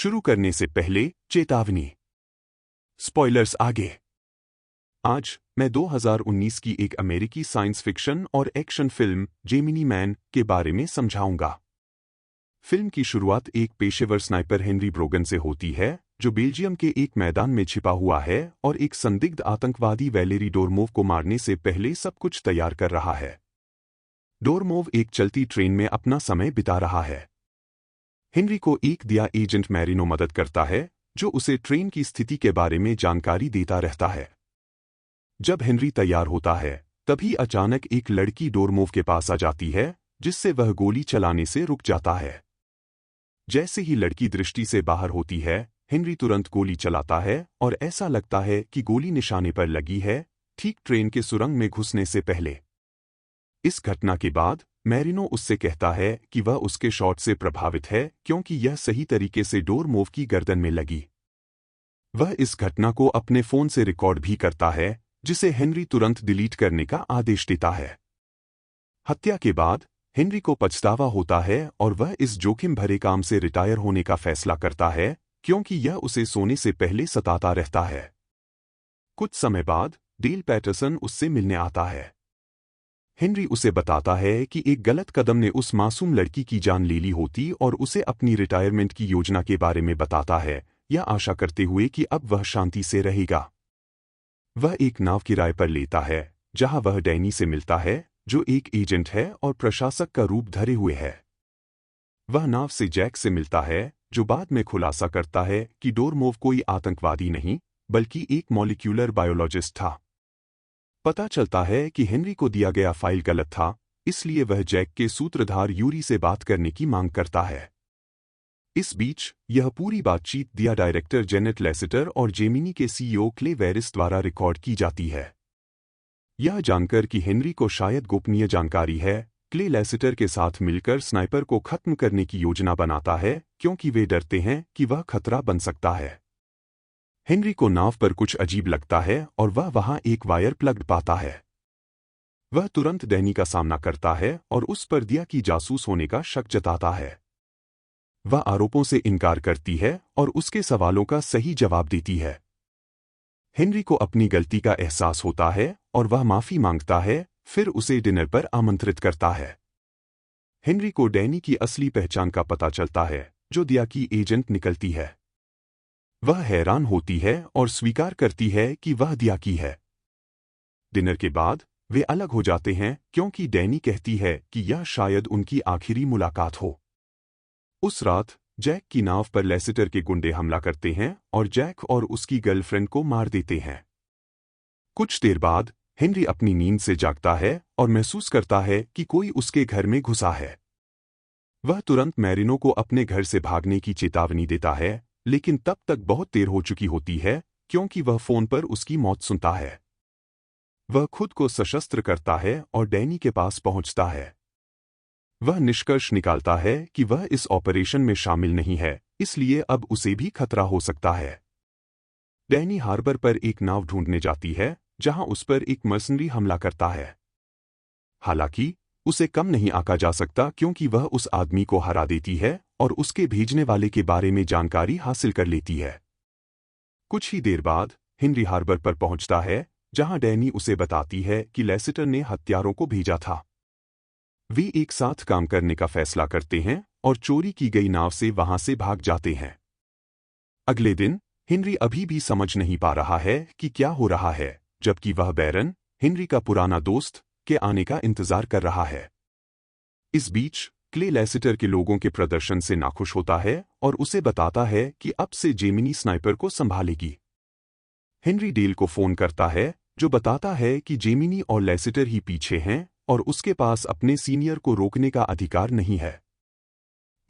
शुरू करने से पहले चेतावनी। स्पॉयलर्स आगे। आज मैं 2019 की एक अमेरिकी साइंस फिक्शन और एक्शन फिल्म जेमिनी मैन के बारे में समझाऊंगा। फिल्म की शुरुआत एक पेशेवर स्नाइपर हेनरी ब्रोगन से होती है, जो बेल्जियम के एक मैदान में छिपा हुआ है और एक संदिग्ध आतंकवादी वैलेरी डोर्मोव को मारने से पहले सब कुछ तैयार कर रहा है। डोर्मोव एक चलती ट्रेन में अपना समय बिता रहा है। हेनरी को एक दिया एजेंट मैरिनो मदद करता है, जो उसे ट्रेन की स्थिति के बारे में जानकारी देता रहता है। जब हेनरी तैयार होता है, तभी अचानक एक लड़की डोर्मोव के पास आ जाती है, जिससे वह गोली चलाने से रुक जाता है। जैसे ही लड़की दृष्टि से बाहर होती है, हेनरी तुरंत गोली चलाता है और ऐसा लगता है कि गोली निशाने पर लगी है, ठीक ट्रेन के सुरंग में घुसने से पहले। इस घटना के बाद मैरिनो उससे कहता है कि वह उसके शॉट से प्रभावित है, क्योंकि यह सही तरीके से डोर्मोव की गर्दन में लगी। वह इस घटना को अपने फोन से रिकॉर्ड भी करता है, जिसे हेनरी तुरंत डिलीट करने का आदेश देता है। हत्या के बाद हेनरी को पछतावा होता है और वह इस जोखिम भरे काम से रिटायर होने का फैसला करता है, क्योंकि यह उसे सोने से पहले सताता रहता है। कुछ समय बाद डेल पैटरसन उससे मिलने आता है। हेनरी उसे बताता है कि एक गलत कदम ने उस मासूम लड़की की जान ले ली होती और उसे अपनी रिटायरमेंट की योजना के बारे में बताता है, यह आशा करते हुए कि अब वह शांति से रहेगा। वह एक नाव किराए पर लेता है, जहां वह डैनी से मिलता है, जो एक एजेंट है और प्रशासक का रूप धरे हुए है। वह नाव से जैक से मिलता है, जो बाद में खुलासा करता है कि डोर्मोव कोई आतंकवादी नहीं, बल्कि एक मॉलिक्यूलर बायोलॉजिस्ट था। पता चलता है कि हेनरी को दिया गया फाइल गलत था, इसलिए वह जैक के सूत्रधार यूरी से बात करने की मांग करता है। इस बीच यह पूरी बातचीत दिया डायरेक्टर जेनेट लेसेटर और जेमिनी के सीईओ क्ले वेरिस द्वारा रिकॉर्ड की जाती है। यह जानकर कि हेनरी को शायद गोपनीय जानकारी है, क्ले लेसेटर के साथ मिलकर स्नाइपर को खत्म करने की योजना बनाता है, क्योंकि वे डरते हैं कि वह खतरा बन सकता है। हेनरी को नाव पर कुछ अजीब लगता है और वह वहां एक वायर प्लग्ड पाता है। वह तुरंत डैनी का सामना करता है और उस पर दिया की जासूस होने का शक जताता है। वह आरोपों से इनकार करती है और उसके सवालों का सही जवाब देती है। हेनरी को अपनी गलती का एहसास होता है और वह माफी मांगता है, फिर उसे डिनर पर आमंत्रित करता है। हेनरी को डैनी की असली पहचान का पता चलता है, जो दिया की एजेंट निकलती है। वह हैरान होती है और स्वीकार करती है कि वह दिया की है। डिनर के बाद वे अलग हो जाते हैं, क्योंकि डैनी कहती है कि यह शायद उनकी आखिरी मुलाकात हो। उस रात जैक की नाव पर लेसेटर के गुंडे हमला करते हैं और जैक और उसकी गर्लफ्रेंड को मार देते हैं। कुछ देर बाद हेनरी अपनी नींद से जागता है और महसूस करता है कि कोई उसके घर में घुसा है। वह तुरंत मैरिनो को अपने घर से भागने की चेतावनी देता है, लेकिन तब तक बहुत देर हो चुकी होती है, क्योंकि वह फोन पर उसकी मौत सुनता है। वह खुद को सशस्त्र करता है और डैनी के पास पहुंचता है। वह निष्कर्ष निकालता है कि वह इस ऑपरेशन में शामिल नहीं है, इसलिए अब उसे भी खतरा हो सकता है। डैनी हार्बर पर एक नाव ढूंढने जाती है, जहां उस पर एक मर्सनरी हमला करता है। हालांकि उसे कम नहीं आंका जा सकता, क्योंकि वह उस आदमी को हरा देती है और उसके भेजने वाले के बारे में जानकारी हासिल कर लेती है। कुछ ही देर बाद हेनरी हार्बर पर पहुंचता है, जहां डैनी उसे बताती है कि लेसेटर ने हत्यारों को भेजा था। वे एक साथ काम करने का फैसला करते हैं और चोरी की गई नाव से वहां से भाग जाते हैं। अगले दिन हेनरी अभी भी समझ नहीं पा रहा है कि क्या हो रहा है, जबकि वह बैरन, हेनरी का पुराना दोस्त, के आने का इंतजार कर रहा है। इस बीच क्ले लेसेटर के लोगों के प्रदर्शन से नाखुश होता है और उसे बताता है कि अब से जेमिनी स्नाइपर को संभालेगी। हेनरी डेल को फोन करता है, जो बताता है कि जेमिनी और लेसेटर ही पीछे हैं और उसके पास अपने सीनियर को रोकने का अधिकार नहीं है।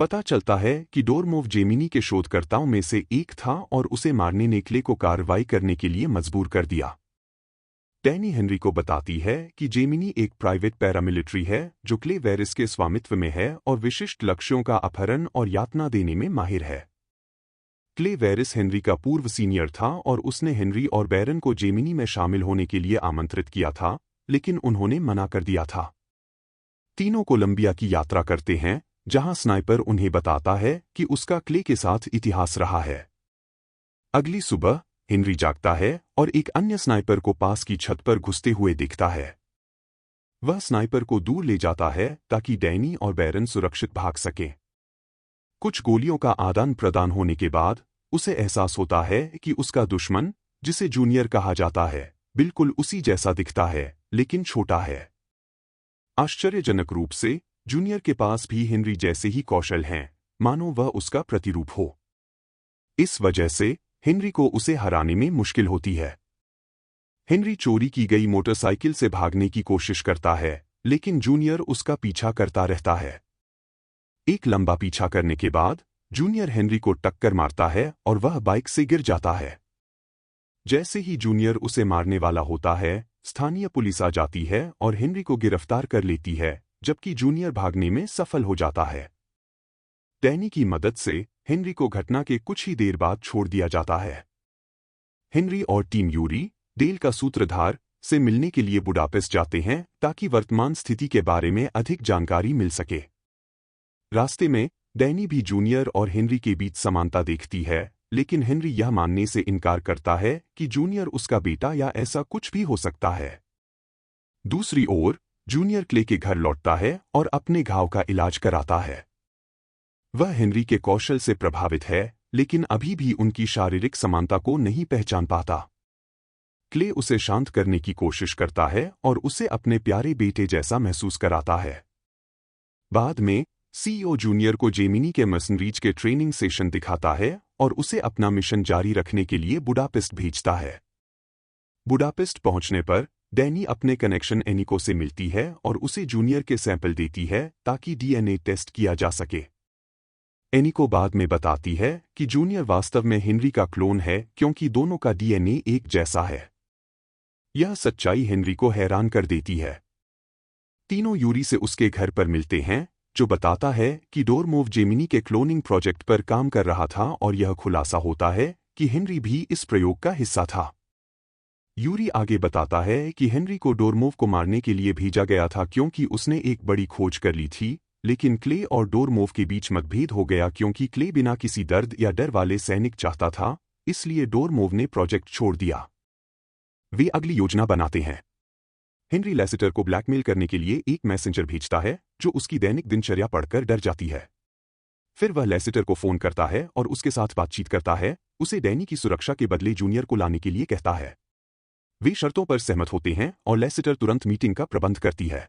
पता चलता है कि डोर्मोव जेमिनी के शोधकर्ताओं में से एक था और उसे मारने ने क्ले को कार्रवाई करने के लिए मजबूर कर दिया। डैनी हेनरी को बताती है कि जेमिनी एक प्राइवेट पैरामिलिट्री है, जो क्ले वेरिस के स्वामित्व में है और विशिष्ट लक्ष्यों का अपहरण और यातना देने में माहिर है। क्ले वेरिस हेनरी का पूर्व सीनियर था और उसने हेनरी और बैरन को जेमिनी में शामिल होने के लिए आमंत्रित किया था, लेकिन उन्होंने मना कर दिया था। तीनों कोलंबिया की यात्रा करते हैं, जहां स्नाइपर उन्हें बताता है कि उसका क्ले के साथ इतिहास रहा है। अगली सुबह हेनरी जागता है और एक अन्य स्नाइपर को पास की छत पर घुसते हुए दिखता है। वह स्नाइपर को दूर ले जाता है ताकि डैनी और बैरन सुरक्षित भाग सकें। कुछ गोलियों का आदान प्रदान होने के बाद उसे एहसास होता है कि उसका दुश्मन, जिसे जूनियर कहा जाता है, बिल्कुल उसी जैसा दिखता है लेकिन छोटा है। आश्चर्यजनक रूप से जूनियर के पास भी हेनरी जैसे ही कौशल हैं, मानो वह उसका प्रतिरूप हो। इस वजह से हेनरी को उसे हराने में मुश्किल होती है। हेनरी चोरी की गई मोटरसाइकिल से भागने की कोशिश करता है, लेकिन जूनियर उसका पीछा करता रहता है। एक लंबा पीछा करने के बाद जूनियर हेनरी को टक्कर मारता है और वह बाइक से गिर जाता है। जैसे ही जूनियर उसे मारने वाला होता है, स्थानीय पुलिस आ जाती है और हेनरी को गिरफ्तार कर लेती है, जबकि जूनियर भागने में सफल हो जाता है। डैनी की मदद से हेनरी को घटना के कुछ ही देर बाद छोड़ दिया जाता है। हेनरी और टीम यूरी डेल का सूत्रधार से मिलने के लिए बुडापेस्ट जाते हैं ताकि वर्तमान स्थिति के बारे में अधिक जानकारी मिल सके। रास्ते में डैनी भी जूनियर और हेनरी के बीच समानता देखती है, लेकिन हेनरी यह मानने से इनकार करता है कि जूनियर उसका बेटा या ऐसा कुछ भी हो सकता है। दूसरी ओर जूनियर क्ले के घर लौटता है और अपने घाव का इलाज कराता है। वह हेनरी के कौशल से प्रभावित है, लेकिन अभी भी उनकी शारीरिक समानता को नहीं पहचान पाता। क्ले उसे शांत करने की कोशिश करता है और उसे अपने प्यारे बेटे जैसा महसूस कराता है। बाद में सीईओ जूनियर को जेमिनी के मर्सनरीज के ट्रेनिंग सेशन दिखाता है और उसे अपना मिशन जारी रखने के लिए बुडापेस्ट भेजता है। बुडापेस्ट पहुंचने पर डैनी अपने कनेक्शन एनिको से मिलती है और उसे जूनियर के सैंपल देती है ताकि डीएनए टेस्ट किया जा सके। एनिको बाद में बताती है कि जूनियर वास्तव में हेनरी का क्लोन है क्योंकि दोनों का डीएनए एक जैसा है। यह सच्चाई हेनरी को हैरान कर देती है। तीनों यूरी से उसके घर पर मिलते हैं, जो बताता है कि डोरमोव जेमिनी के क्लोनिंग प्रोजेक्ट पर काम कर रहा था और यह खुलासा होता है कि हेनरी भी इस प्रयोग का हिस्सा था। यूरी आगे बताता है कि हेनरी को डोरमोव को मारने के लिए भेजा गया था क्योंकि उसने एक बड़ी खोज कर ली थी, लेकिन क्ले और डोरमोव के बीच मतभेद हो गया क्योंकि क्ले बिना किसी दर्द या डर वाले सैनिक चाहता था, इसलिए डोरमोव ने प्रोजेक्ट छोड़ दिया। वे अगली योजना बनाते हैं। हेनरी लेसेटर को ब्लैकमेल करने के लिए एक मैसेंजर भेजता है, जो उसकी दैनिक दिनचर्या पढ़कर डर जाती है। फिर वह लेसेटर को फोन करता है और उसके साथ बातचीत करता है, उसे डैनी की सुरक्षा के बदले जूनियर को लाने के लिए कहता है। वे शर्तों पर सहमत होते हैं और लेसेटर तुरंत मीटिंग का प्रबंध करती है।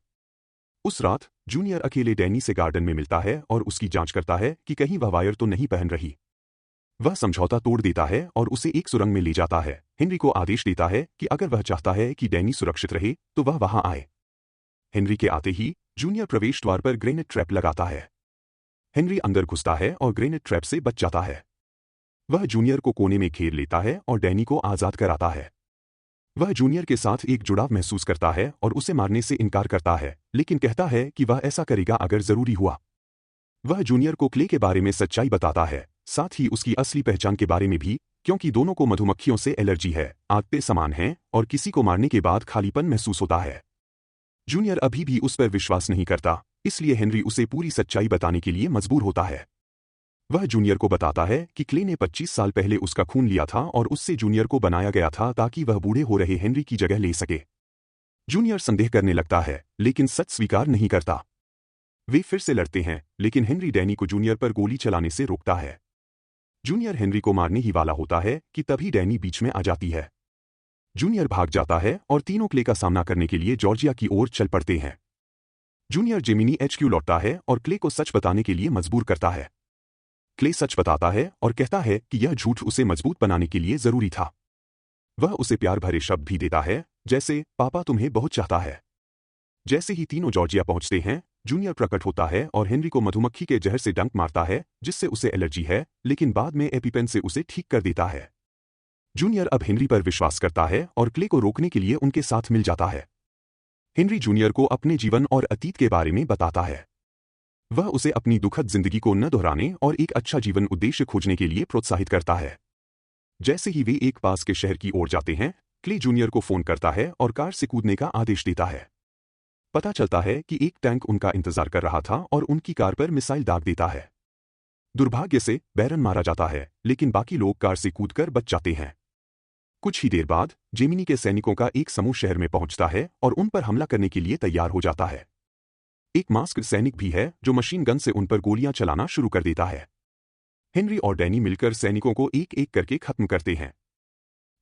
उस रात जूनियर अकेले डैनी से गार्डन में मिलता है और उसकी जांच करता है कि कहीं वह वायर तो नहीं पहन रही। वह समझौता तोड़ देता है और उसे एक सुरंग में ले जाता है। हेनरी को आदेश देता है कि अगर वह चाहता है कि डैनी सुरक्षित रहे तो वह वहां आए। हेनरी के आते ही जूनियर प्रवेश द्वार पर ग्रेनेड ट्रैप लगाता है। हेनरी अंदर घुसता है और ग्रेनेड ट्रैप से बच जाता है। वह जूनियर को कोने में घेर लेता है और डैनी को आजाद कराता है। वह जूनियर के साथ एक जुड़ाव महसूस करता है और उसे मारने से इनकार करता है, लेकिन कहता है कि वह ऐसा करेगा अगर जरूरी हुआ। वह जूनियर को क्ले के बारे में सच्चाई बताता है, साथ ही उसकी असली पहचान के बारे में भी, क्योंकि दोनों को मधुमक्खियों से एलर्जी है, आदतें समान हैं और किसी को मारने के बाद खालीपन महसूस होता है। जूनियर अभी भी उस पर विश्वास नहीं करता, इसलिए हेनरी उसे पूरी सच्चाई बताने के लिए मजबूर होता है। वह जूनियर को बताता है कि क्ले ने 25 साल पहले उसका खून लिया था और उससे जूनियर को बनाया गया था ताकि वह बूढ़े हो रहे हेनरी की जगह ले सके। जूनियर संदेह करने लगता है, लेकिन सच स्वीकार नहीं करता। वे फिर से लड़ते हैं, लेकिन हेनरी डैनी को जूनियर पर गोली चलाने से रोकता है। जूनियर हेनरी को मारने ही वाला होता है कि तभी डैनी बीच में आ जाती है। जूनियर भाग जाता है और तीनों क्ले का सामना करने के लिए जॉर्जिया की ओर चल पड़ते हैं। जूनियर जेमिनी एचक्यू लौटता है और क्ले को सच बताने के लिए मजबूर करता है। क्ले सच बताता है और कहता है कि यह झूठ उसे मजबूत बनाने के लिए जरूरी था। वह उसे प्यार भरे शब्द भी देता है, जैसे पापा तुम्हें बहुत चाहता है। जैसे ही तीनों जॉर्जिया पहुंचते हैं, जूनियर प्रकट होता है और हेनरी को मधुमक्खी के जहर से डंक मारता है, जिससे उसे एलर्जी है, लेकिन बाद में एपिपेन से उसे ठीक कर देता है। जूनियर अब हेनरी पर विश्वास करता है और क्ले को रोकने के लिए उनके साथ मिल जाता है। हेनरी जूनियर को अपने जीवन और अतीत के बारे में बताता है। वह उसे अपनी दुखद जिंदगी को न दोहराने और एक अच्छा जीवन उद्देश्य खोजने के लिए प्रोत्साहित करता है। जैसे ही वे एक पास के शहर की ओर जाते हैं, क्ले जूनियर को फोन करता है और कार से कूदने का आदेश देता है। पता चलता है कि एक टैंक उनका इंतजार कर रहा था और उनकी कार पर मिसाइल दाग देता है। दुर्भाग्य से बैरन मारा जाता है, लेकिन बाकी लोग कार से कूदकर बच जाते हैं। कुछ ही देर बाद जेमिनी के सैनिकों का एक समूह शहर में पहुंचता है और उन पर हमला करने के लिए तैयार हो जाता है। एक मास्क्ड सैनिक भी है जो मशीन गन से उन पर गोलियां चलाना शुरू कर देता है। हेनरी और डैनी मिलकर सैनिकों को एक एक करके खत्म करते हैं।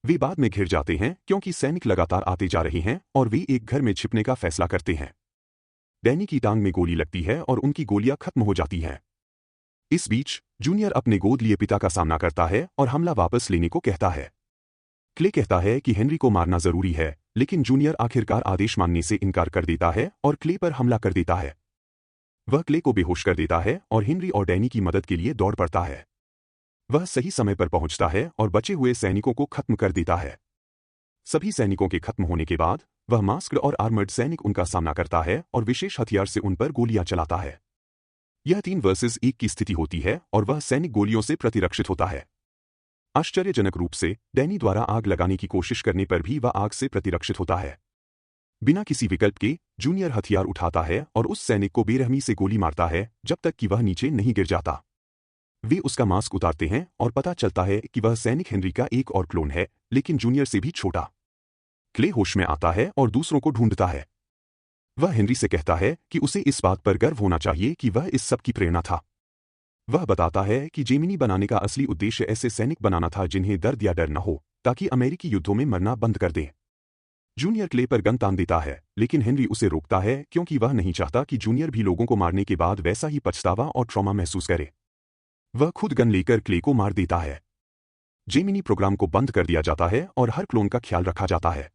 वे बाद में घिर जाते हैं क्योंकि सैनिक लगातार आते जा रहे हैं और वे एक घर में छिपने का फैसला करते हैं। डैनी की टांग में गोली लगती है और उनकी गोलियां खत्म हो जाती हैं। इस बीच जूनियर अपने गोद लिए पिता का सामना करता है और हमला वापस लेने को कहता है। क्ले कहता है कि हेनरी को मारना जरूरी है, लेकिन जूनियर आखिरकार आदेश मानने से इनकार कर देता है और क्ले पर हमला कर देता है। वह क्ले को बेहोश कर देता है और हेनरी और डैनी की मदद के लिए दौड़ पड़ता है। वह सही समय पर पहुंचता है और बचे हुए सैनिकों को खत्म कर देता है। सभी सैनिकों के खत्म होने के बाद वह मास्क्ड और आर्मर्ड सैनिक उनका सामना करता है और विशेष हथियार से उन पर गोलियां चलाता है। यह 3 वर्सेस 1 की स्थिति होती है और वह सैनिक गोलियों से प्रतिरक्षित होता है। आश्चर्यजनक रूप से डैनी द्वारा आग लगाने की कोशिश करने पर भी वह आग से प्रतिरक्षित होता है। बिना किसी विकल्प के जूनियर हथियार उठाता है और उस सैनिक को बेरहमी से गोली मारता है जब तक कि वह नीचे नहीं गिर जाता। वे उसका मास्क उतारते हैं और पता चलता है कि वह सैनिक हेनरी का एक और क्लोन है, लेकिन जूनियर से भी छोटा। क्ले होश में आता है और दूसरों को ढूंढता है। वह हेनरी से कहता है कि उसे इस बात पर गर्व होना चाहिए कि वह इस सब की प्रेरणा था। वह बताता है कि जेमिनी बनाने का असली उद्देश्य ऐसे सैनिक बनाना था जिन्हें दर्द या डर न हो, ताकि अमेरिकी युद्धों में मरना बंद कर दें। जूनियर क्ले पर गन तान देता है, लेकिन हेनरी उसे रोकता है क्योंकि वह नहीं चाहता कि जूनियर भी लोगों को मारने के बाद वैसा ही पछतावा और ट्रॉमा महसूस करे। वह खुद गन लेकर क्ले को मार देता है। जेमिनी प्रोग्राम को बंद कर दिया जाता है और हर क्लोन का ख्याल रखा जाता है।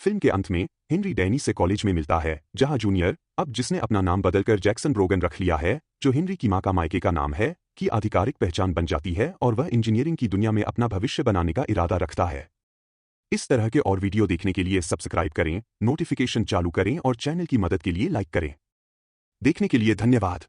फिल्म के अंत में हेनरी डैनी से कॉलेज में मिलता है, जहां जूनियर, अब जिसने अपना नाम बदलकर जैक्सन ब्रोगन रख लिया है, जो हेनरी की मां का मायके का नाम है, की आधिकारिक पहचान बन जाती है और वह इंजीनियरिंग की दुनिया में अपना भविष्य बनाने का इरादा रखता है। इस तरह के और वीडियो देखने के लिए सब्सक्राइब करें, नोटिफिकेशन चालू करें और चैनल की मदद के लिए लाइक करें। देखने के लिए धन्यवाद।